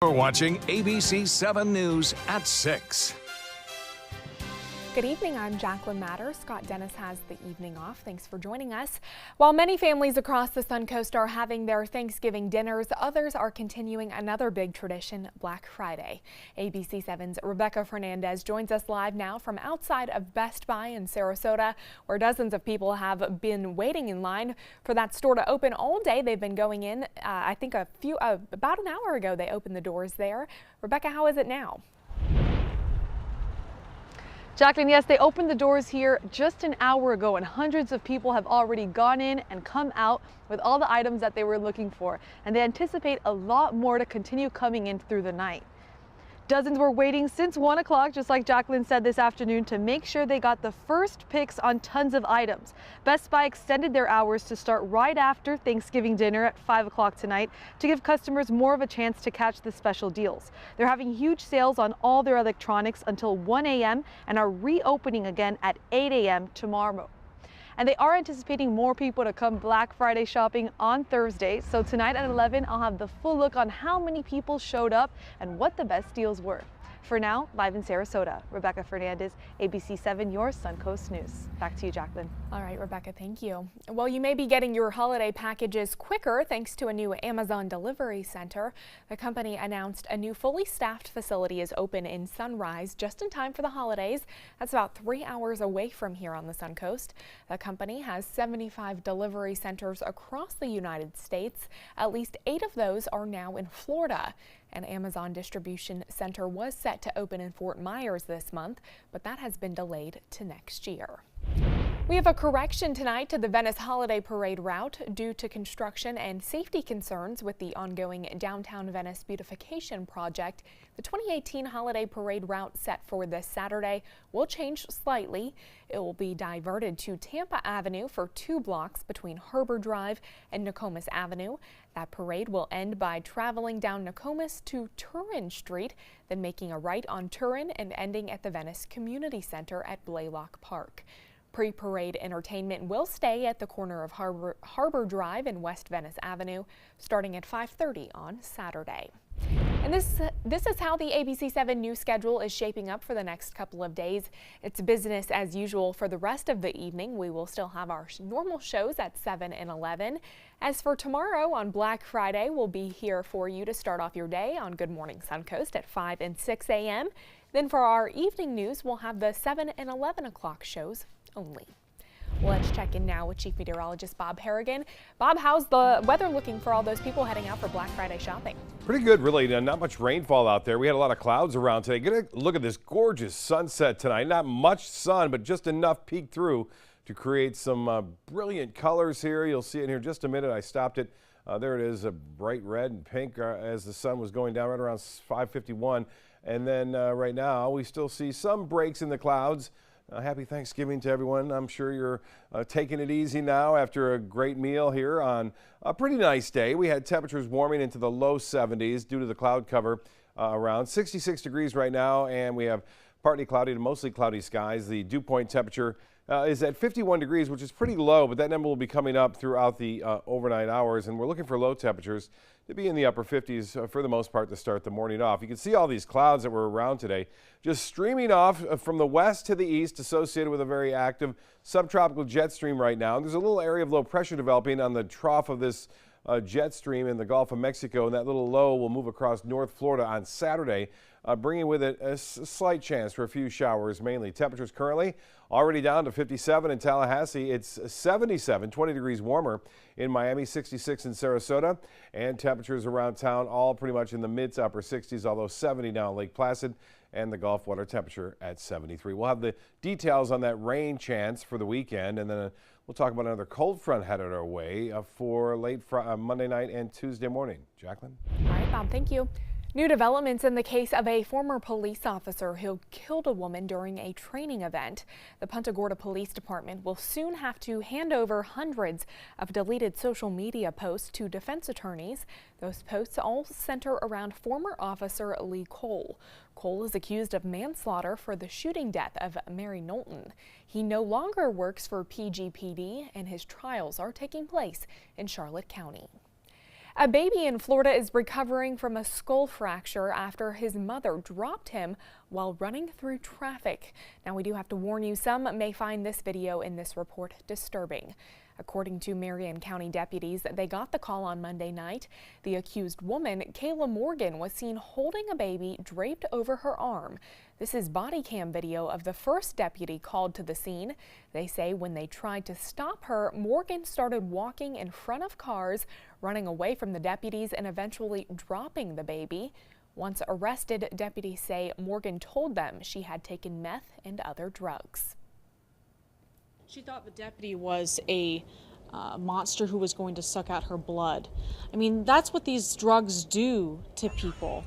You're watching ABC 7 News at 6. Good evening, I'm Jacqueline Matter. Scott Dennis has the evening off. Thanks for joining us. While many families across the Suncoast are having their Thanksgiving dinners, others are continuing another big tradition, Black Friday. ABC 7's Rebecca Fernandez joins us live now from outside of Best Buy in Sarasota, where dozens of people have been waiting in line for that store to open all day. They've been going in, I think about an hour ago they opened the doors there. Rebecca, how is it now? Jacqueline, yes, they opened the doors here just an hour ago and hundreds of people have already gone in and come out with all the items that they were looking for. And they anticipate a lot more to continue coming in through the night. Dozens were waiting since 1 o'clock, just like Jacqueline said this afternoon, to make sure they got the first picks on tons of items. Best Buy extended their hours to start right after Thanksgiving dinner at 5 o'clock tonight to give customers more of a chance to catch the special deals. They're having huge sales on all their electronics until 1 a.m. and are reopening again at 8 a.m. tomorrow. And they are anticipating more people to come Black Friday shopping on Thursday. So tonight at 11, I'll have the full look on how many people showed up and what the best deals were. For now, live in Sarasota, Rebecca Fernandez, ABC 7, your Suncoast News. Back to you, Jacqueline. All right, Rebecca, thank you. Well, you may be getting your holiday packages quicker thanks to a new Amazon delivery center. The company announced a new fully staffed facility is open in Sunrise just in time for the holidays. That's about 3 hours away from here on the Suncoast. The company has 75 delivery centers across the United States. At least 8 of those are now in Florida. An Amazon distribution center was set to open in Fort Myers this month, but that has been delayed to next year. We have a correction tonight to the Venice Holiday Parade route due to construction and safety concerns with the ongoing Downtown Venice Beautification Project. The 2018 Holiday Parade route set for this Saturday will change slightly. It will be diverted to Tampa Avenue for 2 blocks between Harbor Drive and Nokomis Avenue. That parade will end by traveling down Nokomis to Turin Street, then making a right on Turin and ending at the Venice Community Center at Blaylock Park. Pre-parade entertainment will stay at the corner of Harbor Drive and West Venice Avenue, starting at 5:30 on Saturday. And this is how the ABC 7 news schedule is shaping up for the next couple of days. It's business as usual for the rest of the evening. We will still have our normal shows at 7 and 11. As for tomorrow on Black Friday, we'll be here for you to start off your day on Good Morning Suncoast at 5 and 6 a.m. Then for our evening news, we'll have the 7 and 11 o'clock shows only. Well, let's check in now with Chief Meteorologist Bob Harrigan. Bob, how's the weather looking for all those people heading out for Black Friday shopping? Pretty good, really. Not much rainfall out there. We had a lot of clouds around today. Get a look at this gorgeous sunset tonight. Not much sun, but just enough peek through to create some brilliant colors here. You'll see it in here in just a minute. I stopped it. There it is, a bright red and pink as the sun was going down right around 5:51. And then right now we still see some breaks in the clouds. Happy Thanksgiving to everyone. I'm sure you're taking it easy now after a great meal here on a pretty nice day. We had temperatures warming into the low 70s due to the cloud cover around 66 degrees right now, and we have partly cloudy to mostly cloudy skies. The dew point temperature is at 51 degrees, which is pretty low, but that number will be coming up throughout the overnight hours, and we're looking for low temperatures to be in the upper 50s for the most part to start the morning off. You can see all these clouds that were around today just streaming off from the west to the east, associated with a very active subtropical jet stream right now. And there's a little area of low pressure developing on the trough of this jet stream in the Gulf of Mexico, and that little low will move across North Florida on Saturday, bringing with it a slight chance for a few showers mainly. Temperatures currently already down to 57 in Tallahassee. It's 77, 20 degrees warmer in Miami, 66 in Sarasota, and temperatures around town all pretty much in the mid to upper 60s, although 70 now in Lake Placid, and the Gulf water temperature at 73. We'll have the details on that rain chance for the weekend, and then we'll talk about another cold front headed our way for late Monday night and Tuesday morning. Jacqueline? All right, Bob, thank you. New developments in the case of a former police officer who killed a woman during a training event. The Punta Gorda Police Department will soon have to hand over hundreds of deleted social media posts to defense attorneys. Those posts all center around former officer Lee Cole. Cole is accused of manslaughter for the shooting death of Mary Knowlton. He no longer works for PGPD, and his trials are taking place in Charlotte County. A baby in Florida is recovering from a skull fracture after his mother dropped him while running through traffic. Now, we do have to warn you, some may find this video in this report disturbing. According to Marion County deputies, they got the call on Monday night. The accused woman, Kayla Morgan, was seen holding a baby draped over her arm. This is body cam video of the first deputy called to the scene. They say when they tried to stop her, Morgan started walking in front of cars, running away from the deputies and eventually dropping the baby. Once arrested, deputies say Morgan told them she had taken meth and other drugs. She thought the deputy was a monster who was going to suck out her blood. I mean, that's what these drugs do to people.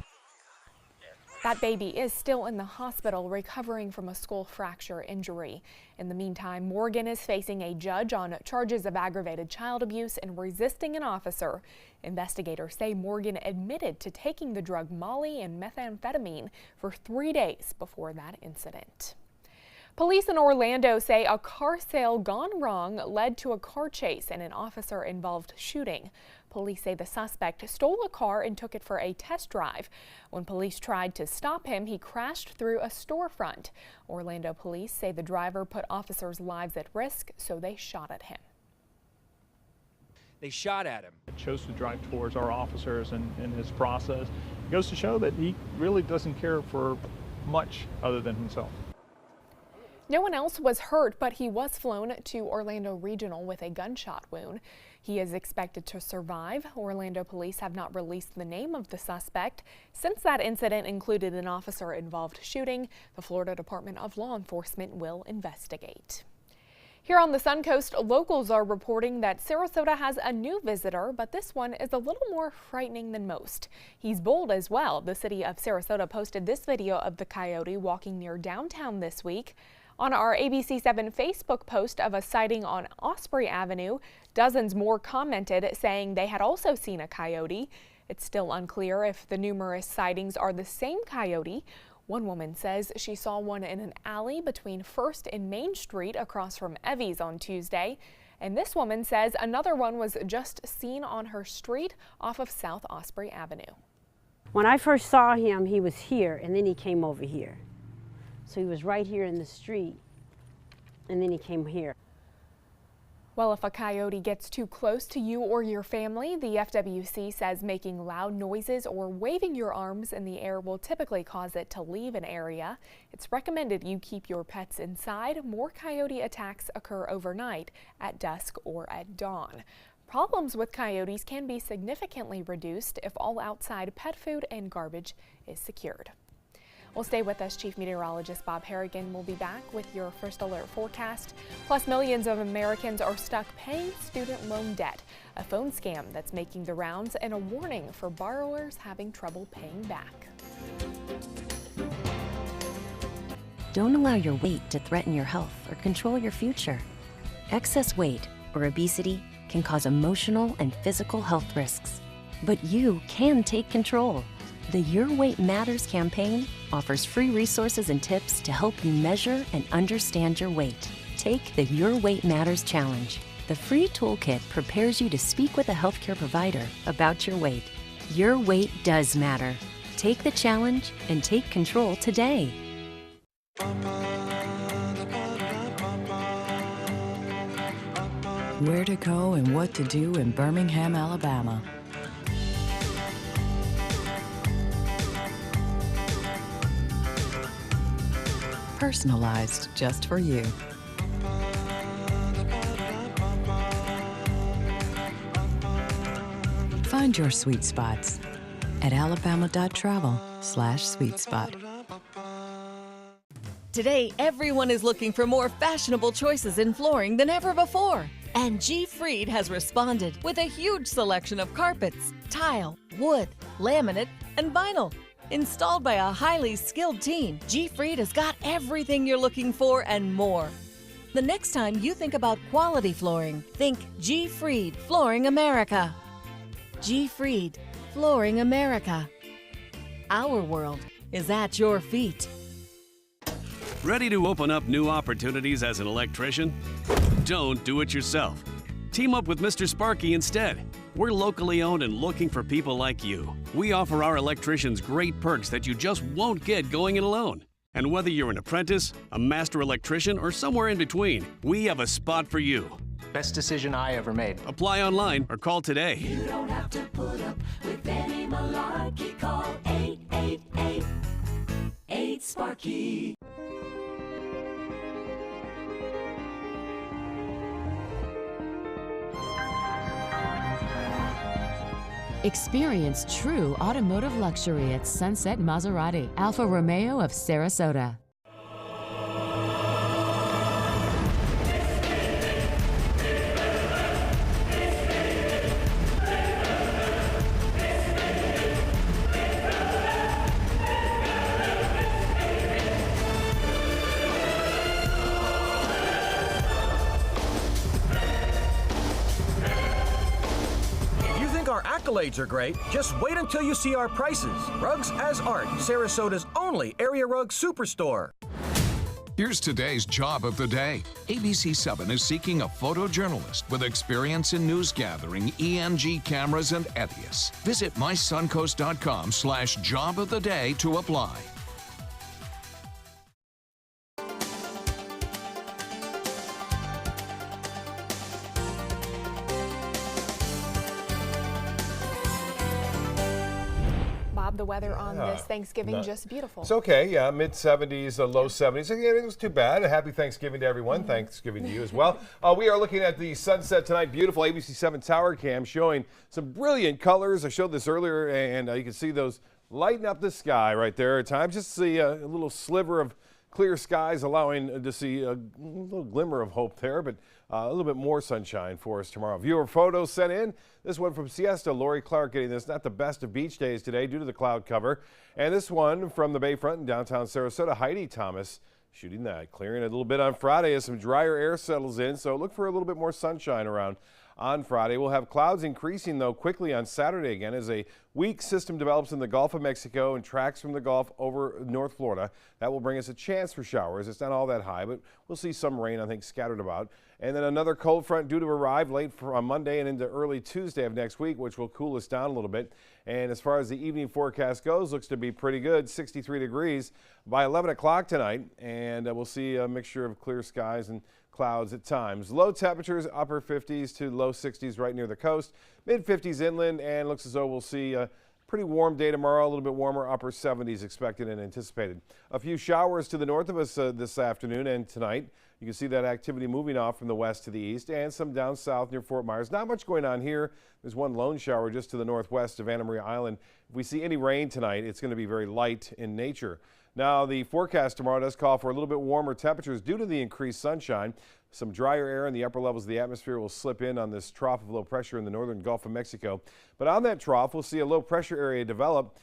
That baby is still in the hospital recovering from a skull fracture injury. In the meantime, Morgan is facing a judge on charges of aggravated child abuse and resisting an officer. Investigators say Morgan admitted to taking the drug Molly and methamphetamine for 3 days before that incident. Police in Orlando say a car sale gone wrong led to a car chase and an officer-involved shooting. Police say the suspect stole a car and took it for a test drive. When police tried to stop him, he crashed through a storefront. Orlando police say the driver put officers' lives at risk, so they shot at him. They shot at him. Chose to drive towards our officers in his process. It goes to show that he really doesn't care for much other than himself. No one else was hurt, but he was flown to Orlando Regional with a gunshot wound. He is expected to survive. Orlando police have not released the name of the suspect. Since that incident included an officer-involved shooting, the Florida Department of Law Enforcement will investigate. Here on the Suncoast, locals are reporting that Sarasota has a new visitor, but this one is a little more frightening than most. He's bold as well. The city of Sarasota posted this video of the coyote walking near downtown this week. On our ABC7 Facebook post of a sighting on Osprey Avenue, dozens more commented saying they had also seen a coyote. It's still unclear if the numerous sightings are the same coyote. One woman says she saw one in an alley between 1st and Main Street across from Evie's on Tuesday. And this woman says another one was just seen on her street off of South Osprey Avenue. When I first saw him, he was here and then he came over here. So he was right here in the street and then he came here. Well, if a coyote gets too close to you or your family, the FWC says making loud noises or waving your arms in the air will typically cause it to leave an area. It's recommended you keep your pets inside. More coyote attacks occur overnight, at dusk or at dawn. Problems with coyotes can be significantly reduced if all outside pet food and garbage is secured. Well, stay with us. Chief Meteorologist Bob Harrigan will be back with your first alert forecast. Plus, millions of Americans are stuck paying student loan debt, a phone scam that's making the rounds, and a warning for borrowers having trouble paying back. Don't allow your weight to threaten your health or control your future. Excess weight or obesity can cause emotional and physical health risks. But you can take control. The Your Weight Matters campaign offers free resources and tips to help you measure and understand your weight. Take the Your Weight Matters Challenge. The free toolkit prepares you to speak with a healthcare provider about your weight. Your weight does matter. Take the challenge and take control today. Where to go and what to do in Birmingham, Alabama. Personalized just for you. Find your sweet spots at alabama.travel/sweetspot. Today, everyone is looking for more fashionable choices in flooring than ever before. And G. Fried has responded with a huge selection of carpets, tile, wood, laminate, and vinyl. Installed by a highly skilled team, G. Fried has got everything you're looking for and more. The next time you think about quality flooring, think G. Fried Flooring America. G. Fried Flooring America. Our world is at your feet. Ready to open up new opportunities as an electrician? Don't do it yourself. Team up with Mr. Sparky instead. We're locally owned and looking for people like you. We offer our electricians great perks that you just won't get going it alone. And whether you're an apprentice, a master electrician, or somewhere in between, we have a spot for you. Best decision I ever made. Apply online or call today. You don't have to put up with any malarkey. Call 888-8-SPARKY. Experience true automotive luxury at Sunset Maserati, Alfa Romeo of Sarasota. Our accolades are great. Just wait until you see our prices. Rugs as Art, Sarasota's only area rug superstore. Here's today's job of the day. ABC 7 is seeking a photojournalist with experience in news gathering, ENG cameras, and Etius. Visit mysuncoast.com/job of the day to apply. The weather on this Thanksgiving just beautiful. It's okay, yeah, mid-70s, low 70s. Again, it was too bad. A happy Thanksgiving to everyone. Thanksgiving to you as well. We are looking at the sunset tonight. Beautiful ABC 7 tower cam showing some brilliant colors. I showed this earlier, and you can see those lighting up the sky right there at times. Just see a little sliver of clear skies, allowing to see a little glimmer of hope there, but a little bit more sunshine for us tomorrow. Viewer photos sent in. This one from Siesta, Lori Clark getting this. Not the best of beach days today due to the cloud cover. And this one from the Bayfront in downtown Sarasota, Heidi Thomas shooting that. Clearing a little bit on Friday as some drier air settles in, so look for a little bit more sunshine around on Friday. We'll have clouds increasing, though, quickly on Saturday again as a weak system develops in the Gulf of Mexico and tracks from the Gulf over North Florida. That will bring us a chance for showers. It's not all that high, but we'll see some rain, I think, scattered about. And then another cold front due to arrive late on Monday and into early Tuesday of next week, which will cool us down a little bit. And as far as the evening forecast goes, looks to be pretty good, 63 degrees by 11 o'clock tonight. And we'll see a mixture of clear skies and clouds at times. Low temperatures, upper 50s to low 60s right near the coast, mid 50s inland, and looks as though we'll see a pretty warm day tomorrow, a little bit warmer, upper 70s expected and anticipated. A few showers to the north of us this afternoon and tonight. You can see that activity moving off from the west to the east and some down south near Fort Myers. Not much going on here. There's one lone shower just to the northwest of Anna Maria Island. If we see any rain tonight, it's going to be very light in nature. Now, the forecast tomorrow does call for a little bit warmer temperatures due to the increased sunshine. Some drier air in the upper levels of the atmosphere will slip in on this trough of low pressure in the northern Gulf of Mexico. But on that trough, we'll see a low pressure area develop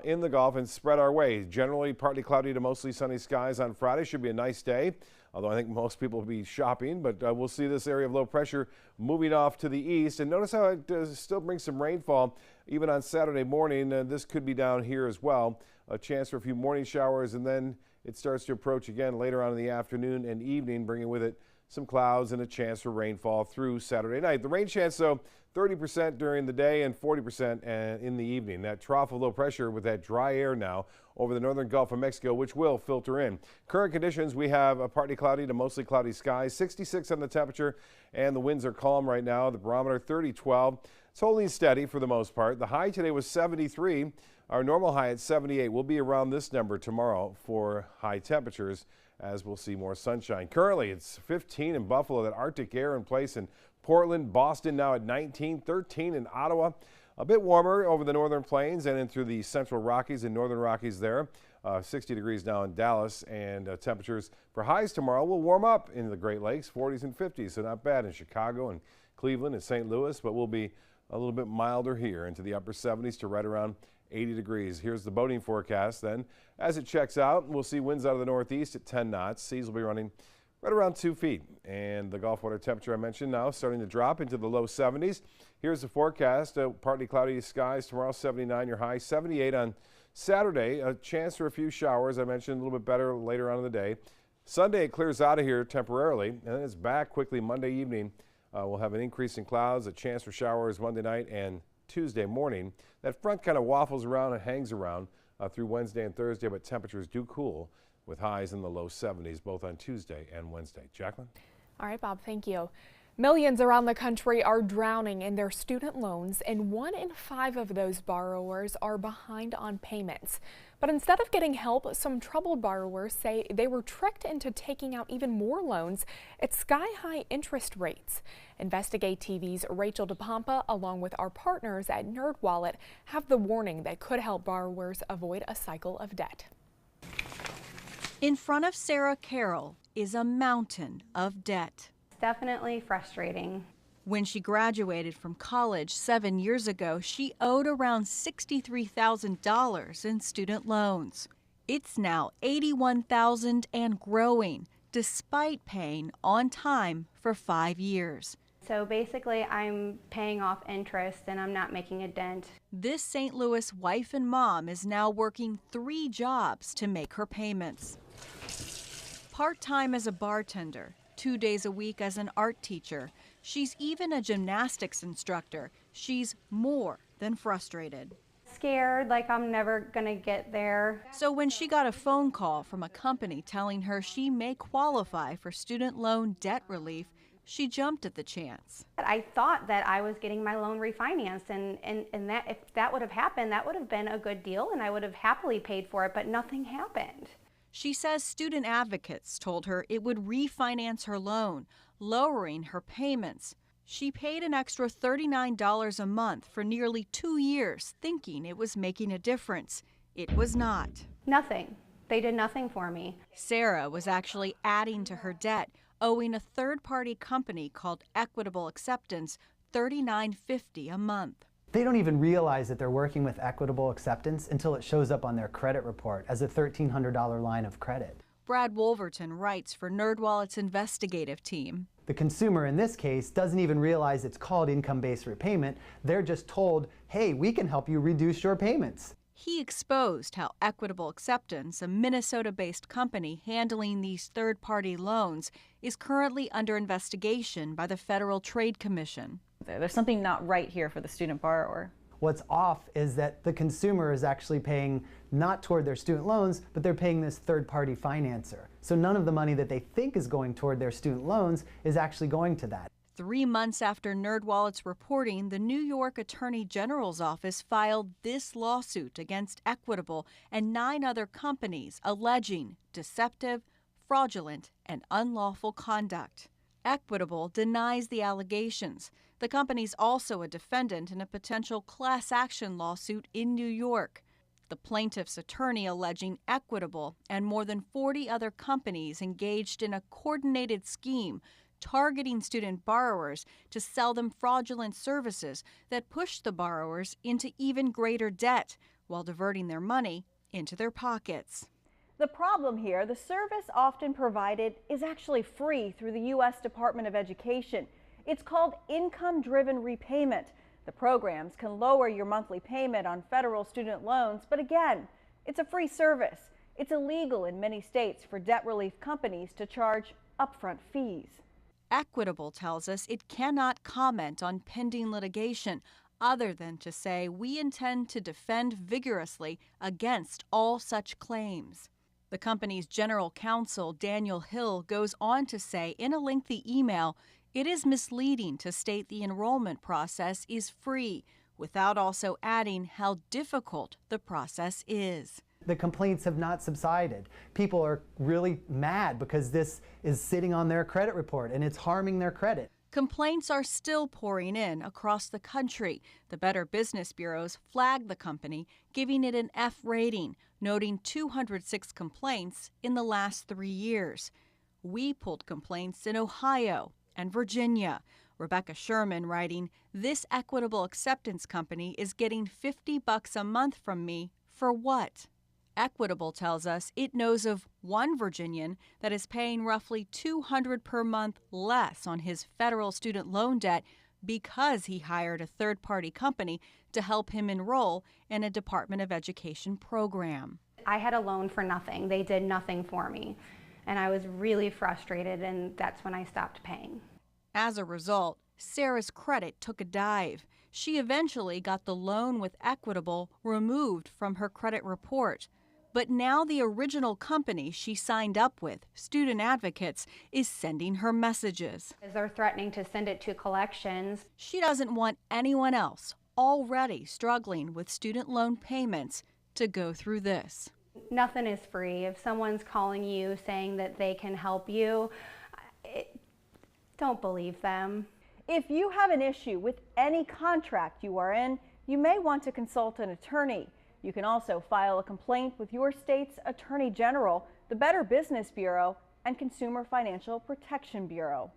in the Gulf and spread our way. Generally partly cloudy to mostly sunny skies on Friday. Should be a nice day, although I think most people will be shopping. But we'll see this area of low pressure moving off to the east. And notice how it still brings some rainfall even on Saturday morning. This could be down here as well. A chance for a few morning showers, and then it starts to approach again later on in the afternoon and evening, bringing with it some clouds and a chance for rainfall through Saturday night. The rain chance, though, 30% during the day and 40% in the evening. That trough of low pressure with that dry air now over the northern Gulf of Mexico, which will filter in. Current conditions, we have a partly cloudy to mostly cloudy skies, 66 on the temperature, and the winds are calm right now. The barometer 30-12. It's holding steady for the most part. The high today was 73. Our normal high at 78. We'll be around this number tomorrow for high temperatures as we'll see more sunshine. Currently, it's 15 in Buffalo, that Arctic air in place in Portland, Boston now at 19, 13 in Ottawa. A bit warmer over the northern plains and in through the central Rockies and northern Rockies there. 60 degrees now in Dallas, and temperatures for highs tomorrow will warm up in the Great Lakes, 40s and 50s, so not bad in Chicago and Cleveland and St. Louis, but we'll be a little bit milder here into the upper 70s to right around 80 degrees. Here's the boating forecast then. As it checks out, we'll see winds out of the northeast at 10 knots. Seas will be running right around 2 feet. And the Gulf water temperature I mentioned now starting to drop into the low 70s. Here's the forecast. Partly cloudy skies tomorrow, 79 your high, 78 on Saturday. A chance for a few showers. I mentioned a little bit better later on in the day. Sunday it clears out of here temporarily, and then it's back quickly Monday evening. We'll have an increase in clouds, a chance for showers Monday night and Tuesday morning. That front kind of waffles around and hangs around through Wednesday and Thursday, but temperatures do cool with highs in the low 70s both on Tuesday and Wednesday. Jacqueline? All right, Bob, thank you. Millions around the country are drowning in their student loans, and 1 in 5 of those borrowers are behind on payments. But instead of getting help, some troubled borrowers say they were tricked into taking out even more loans at sky-high interest rates. Investigate TV's Rachel DePompa, along with our partners at NerdWallet, have the warning that could help borrowers avoid a cycle of debt. In front of Sarah Carroll is a mountain of debt. Definitely frustrating. When she graduated from college 7 years ago, she owed around $63,000 in student loans. It's now $81,000 and growing, despite paying on time for 5 years. So basically, I'm paying off interest and I'm not making a dent. This St. Louis wife and mom is now working 3 jobs to make her payments. Part-time as a bartender, 2 days a week as an art teacher. She's even a gymnastics instructor. She's more than frustrated. Scared, like I'm never gonna get there. So when she got a phone call from a company telling her she may qualify for student loan debt relief, she jumped at the chance. I thought that I was getting my loan refinanced, and that if that would have happened, that would have been a good deal and I would have happily paid for it, but nothing happened. She says student advocates told her it would refinance her loan, lowering her payments. She paid an extra $39 a month for nearly 2 years, thinking it was making a difference. It was not. Nothing. They did nothing for me. Sarah was actually adding to her debt, owing a third-party company called Equitable Acceptance $39.50 a month. They don't even realize that they're working with Equitable Acceptance until it shows up on their credit report as a $1,300 line of credit. Brad Wolverton writes for NerdWallet's investigative team. The consumer in this case doesn't even realize it's called income-based repayment. They're just told, hey, we can help you reduce your payments. He exposed how Equitable Acceptance, a Minnesota-based company handling these third-party loans, is currently under investigation by the Federal Trade Commission. There's something not right here for the student borrower. What's off is that the consumer is actually paying not toward their student loans, but they're paying this third-party financer. So none of the money that they think is going toward their student loans is actually going to that. 3 months after NerdWallet's reporting, the New York Attorney General's office filed this lawsuit against Equitable and 9 other companies alleging deceptive, fraudulent, and unlawful conduct. Equitable denies the allegations. The company's also a defendant in a potential class action lawsuit in New York. The plaintiff's attorney alleging Equitable and more than 40 other companies engaged in a coordinated scheme targeting student borrowers to sell them fraudulent services that push the borrowers into even greater debt while diverting their money into their pockets. The problem here, the service often provided is actually free through the U.S. Department of Education. It's called income-driven repayment. The programs can lower your monthly payment on federal student loans, but again, it's a free service. It's illegal in many states for debt relief companies to charge upfront fees. Equitable tells us it cannot comment on pending litigation other than to say we intend to defend vigorously against all such claims. The company's general counsel, Daniel Hill, goes on to say in a lengthy email, it is misleading to state the enrollment process is free without also adding how difficult the process is. The complaints have not subsided. People are really mad because this is sitting on their credit report and it's harming their credit. Complaints are still pouring in across the country. The Better Business Bureaus flagged the company, giving it an F rating, noting 206 complaints in the last 3 years. We pulled complaints in Ohio and Virginia. Rebecca Sherman writing, this Equitable Acceptance company is getting $50 a month from me for what? Equitable tells us it knows of one Virginian that is paying roughly $200 per month less on his federal student loan debt because he hired a third-party company to help him enroll in a Department of Education program. I had a loan for nothing. They did nothing for me. And I was really frustrated, and that's when I stopped paying. As a result, Sarah's credit took a dive. She eventually got the loan with Equitable removed from her credit report. But now the original company she signed up with, Student Advocates, is sending her messages. They're threatening to send it to collections. She doesn't want anyone else already struggling with student loan payments to go through this. Nothing is free. If someone's calling you saying that they can help you, don't believe them. If you have an issue with any contract you are in, you may want to consult an attorney. You can also file a complaint with your state's Attorney General, the Better Business Bureau, and Consumer Financial Protection Bureau.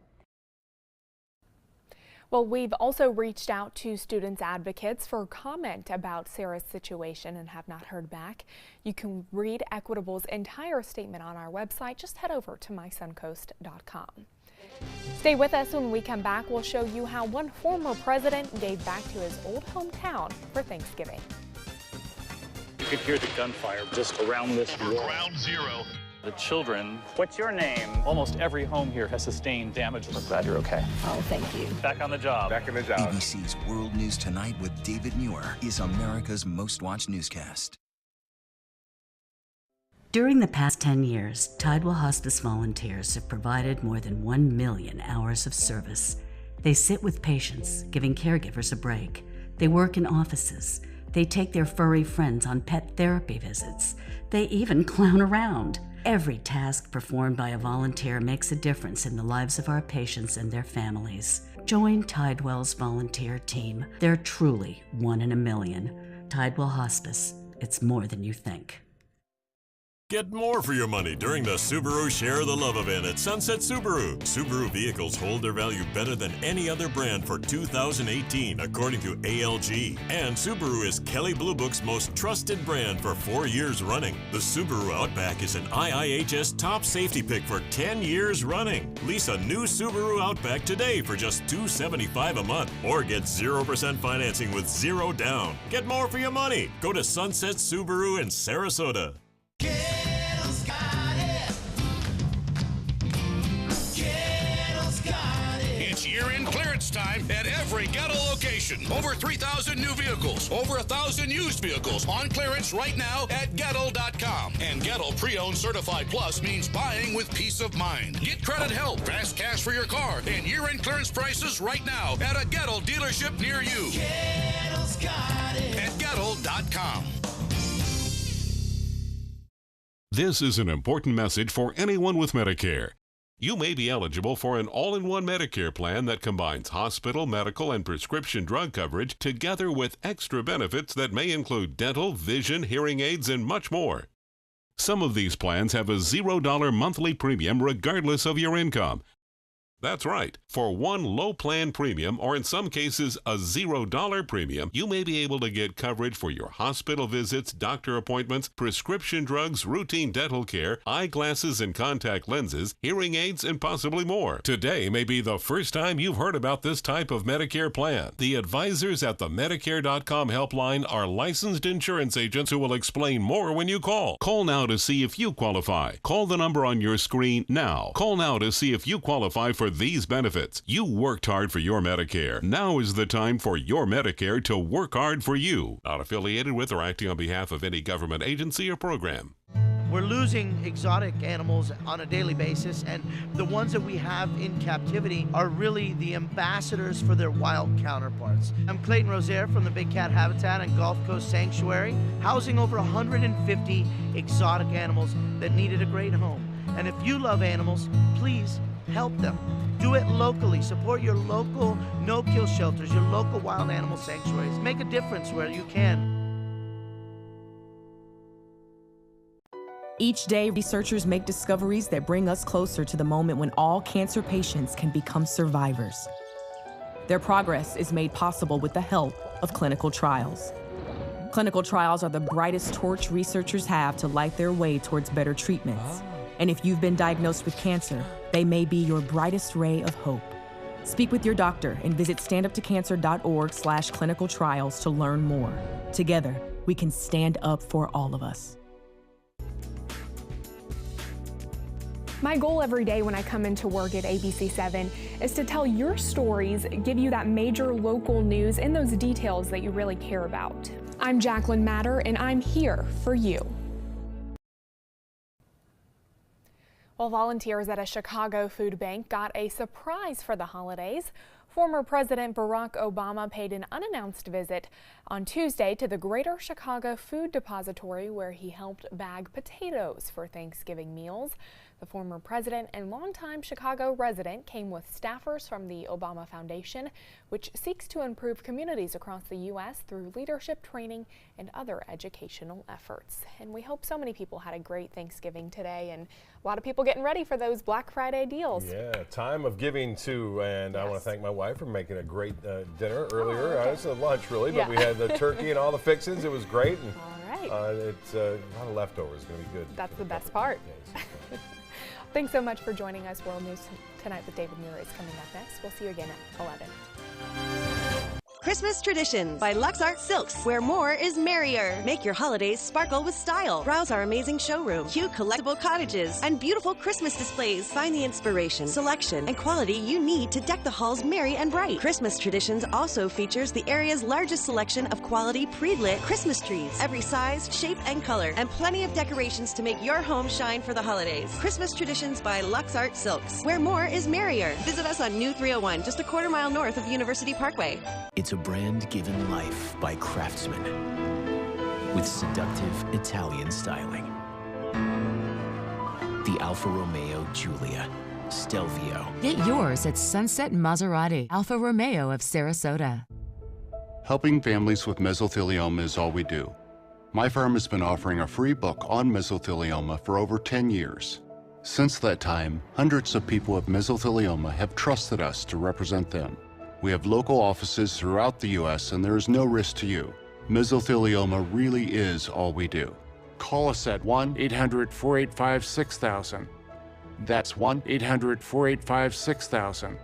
Well, we've also reached out to Student Advocates for comment about Sarah's situation and have not heard back. You can read Equitable's entire statement on our website. Just head over to mysuncoast.com. Stay with us. When we come back, we'll show you how one former president gave back to his old hometown for Thanksgiving. You could hear the gunfire just around this wall. Ground zero. The children. What's your name? Almost every home here has sustained damage. We're glad you're okay. Oh, thank you. Back on the job. Back in the job. ABC's World News Tonight with David Muir is America's most watched newscast. During the past 10 years, Tidewell Hospice volunteers have provided more than 1 million hours of service. They sit with patients, giving caregivers a break. They work in offices. They take their furry friends on pet therapy visits. They even clown around. Every task performed by a volunteer makes a difference in the lives of our patients and their families. Join Tidewell's volunteer team. They're truly 1 in a million. Tidewell Hospice. It's more than you think. Get more for your money during the Subaru Share the Love event at Sunset Subaru. Subaru vehicles hold their value better than any other brand for 2018, according to ALG. And Subaru is Kelley Blue Book's most trusted brand for 4 years running. The Subaru Outback is an IIHS top safety pick for 10 years running. Lease a new Subaru Outback today for just $275 a month, or get 0% financing with 0 down. Get more for your money. Go to Sunset Subaru in Sarasota. Kettle's got it. Kettle's got it. It's year-end clearance time at every Gettle location. Over 3,000 new vehicles, over 1,000 used vehicles on clearance right now at Gettle.com. And Gettle Pre-Owned Certified Plus means buying with peace of mind. Get credit help, fast cash for your car, and year-end clearance prices right now at a Gettle dealership near you. Kettle's got it. At Gettle.com. This is an important message for anyone with Medicare. You may be eligible for an all-in-one Medicare plan that combines hospital, medical, and prescription drug coverage together with extra benefits that may include dental, vision, hearing aids, and much more. Some of these plans have a $0 monthly premium regardless of your income. That's right. For one low plan premium, or in some cases a $0 premium, you may be able to get coverage for your hospital visits, doctor appointments, prescription drugs, routine dental care, eyeglasses and contact lenses, hearing aids, and possibly more. Today may be the first time you've heard about this type of Medicare plan. The advisors at the Medicare.com helpline are licensed insurance agents who will explain more when you call. Call now to see if you qualify. Call the number on your screen now. Call now to see if you qualify for these benefits. You worked hard for your Medicare. Now is the time for your Medicare to work hard for you. Not affiliated with or acting on behalf of any government agency or program. We're losing exotic animals on a daily basis, and the ones that we have in captivity are really the ambassadors for their wild counterparts. I'm Clayton Rozier from the Big Cat Habitat and Gulf Coast Sanctuary, housing over 150 exotic animals that needed a great home. And if you love animals, please help them. Do it locally. Support your local no-kill shelters, your local wild animal sanctuaries. Make a difference where you can. Each day, researchers make discoveries that bring us closer to the moment when all cancer patients can become survivors. Their progress is made possible with the help of clinical trials. Clinical trials are the brightest torch researchers have to light their way towards better treatments. And if you've been diagnosed with cancer, they may be your brightest ray of hope. Speak with your doctor and visit standuptocancer.org/clinical trials to learn more. Together, we can stand up for all of us. My goal every day when I come into work at ABC7 is to tell your stories, give you that major local news and those details that you really care about. I'm Jacqueline Matter, and I'm here for you. Well, volunteers at a Chicago food bank got a surprise for the holidays. Former President Barack Obama paid an unannounced visit on Tuesday to the Greater Chicago Food Depository, where he helped bag potatoes for Thanksgiving meals. The former president and longtime Chicago resident came with staffers from the Obama Foundation, which seeks to improve communities across the U.S. through leadership training and other educational efforts. And we hope so many people had a great Thanksgiving today, and a lot of people getting ready for those Black Friday deals. Yeah, time of giving too, and I want to thank my wife for making a great dinner earlier. It was a lunch really, but we had the turkey and all the fixings. It was great. And, all right. It's a lot of leftovers. It's going to be good. That's the best part. Thanks so much for joining us. World News Tonight with David Muir is coming up next. We'll see you again at 11. Christmas Traditions by Lux Art Silks, where more is merrier. Make your holidays sparkle with style. Browse our amazing showroom, cute collectible cottages, and beautiful Christmas displays. Find the inspiration, selection, and quality you need to deck the halls merry and bright. Christmas Traditions also features the area's largest selection of quality pre-lit Christmas trees, every size, shape, and color, and plenty of decorations to make your home shine for the holidays. Christmas Traditions by Lux Art Silks, where more is merrier. Visit us on New 301, just a quarter-mile north of University Parkway. It's a brand given life by craftsmen with seductive Italian styling. The Alfa Romeo Giulia, Stelvio. Get yours at Sunset Maserati, Alfa Romeo of Sarasota. Helping families with mesothelioma is all we do. My firm has been offering a free book on mesothelioma for over 10 years. Since that time, hundreds of people with mesothelioma have trusted us to represent them. We have local offices throughout the U.S. and there is no risk to you. Mesothelioma really is all we do. Call us at 1-800-485-6000. That's 1-800-485-6000.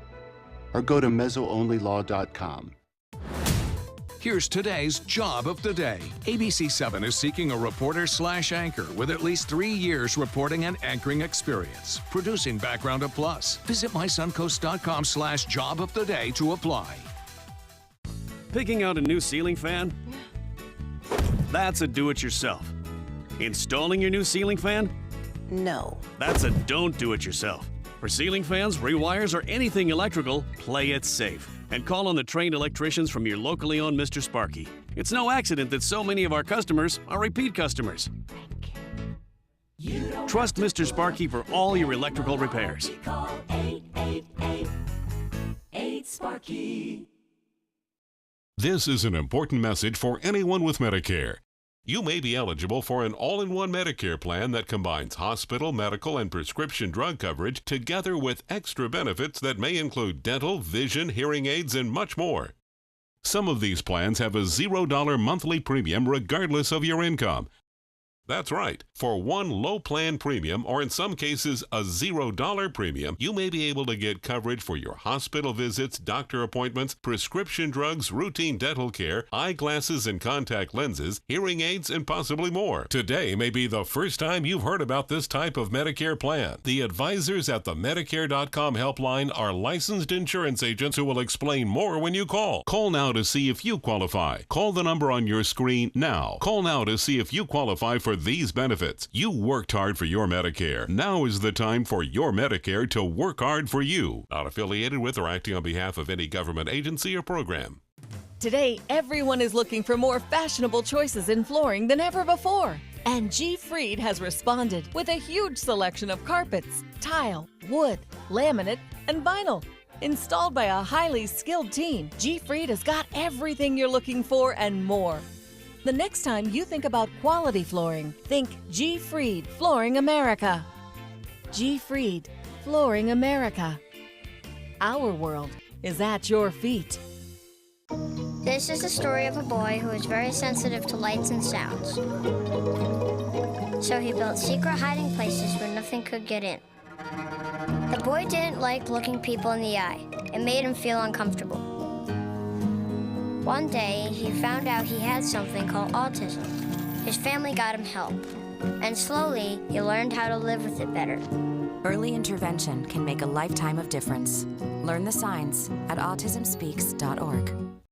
Or go to mesoonlylaw.com. Here's today's Job of the Day. ABC7 is seeking a reporter/anchor with at least 3 years reporting and anchoring experience. Producing background a plus. Visit mysuncoast.com/job of the day to apply. Picking out a new ceiling fan? That's a do-it-yourself. Installing your new ceiling fan? No. That's a don't do it yourself. For ceiling fans, rewires, or anything electrical, play it safe. And call on the trained electricians from your locally owned Mr. Sparky. It's no accident that so many of our customers are repeat customers. Trust Mr. Sparky for all your electrical repairs. Call 888-8-SPARKY. This is an important message for anyone with Medicare. You may be eligible for an all-in-one Medicare plan that combines hospital, medical, and prescription drug coverage together with extra benefits that may include dental, vision, hearing aids, and much more. Some of these plans have a $0 monthly premium regardless of your income. That's right. For one low plan premium, or in some cases a $0 premium, you may be able to get coverage for your hospital visits, doctor appointments, prescription drugs, routine dental care, eyeglasses and contact lenses, hearing aids, and possibly more. Today may be the first time you've heard about this type of Medicare plan. The advisors at the Medicare.com helpline are licensed insurance agents who will explain more when you call. Call now to see if you qualify. Call the number on your screen now. Call now to see if you qualify for these benefits. You worked hard for your Medicare. Now is the time for your Medicare to work hard for you. Not affiliated with or acting on behalf of any government agency or program. Today, everyone is looking for more fashionable choices in flooring than ever before. And G. Fried has responded with a huge selection of carpets, tile, wood, laminate, and vinyl. Installed by a highly skilled team, G. Fried has got everything you're looking for and more. The next time you think about quality flooring, think G. Fried Flooring America. G. Fried Flooring America. Our world is at your feet. This is the story of a boy who is very sensitive to lights and sounds. So he built secret hiding places where nothing could get in. The boy didn't like looking people in the eye. It made him feel uncomfortable. One day, he found out he had something called autism. His family got him help, and slowly, he learned how to live with it better. Early intervention can make a lifetime of difference. Learn the signs at autismspeaks.org.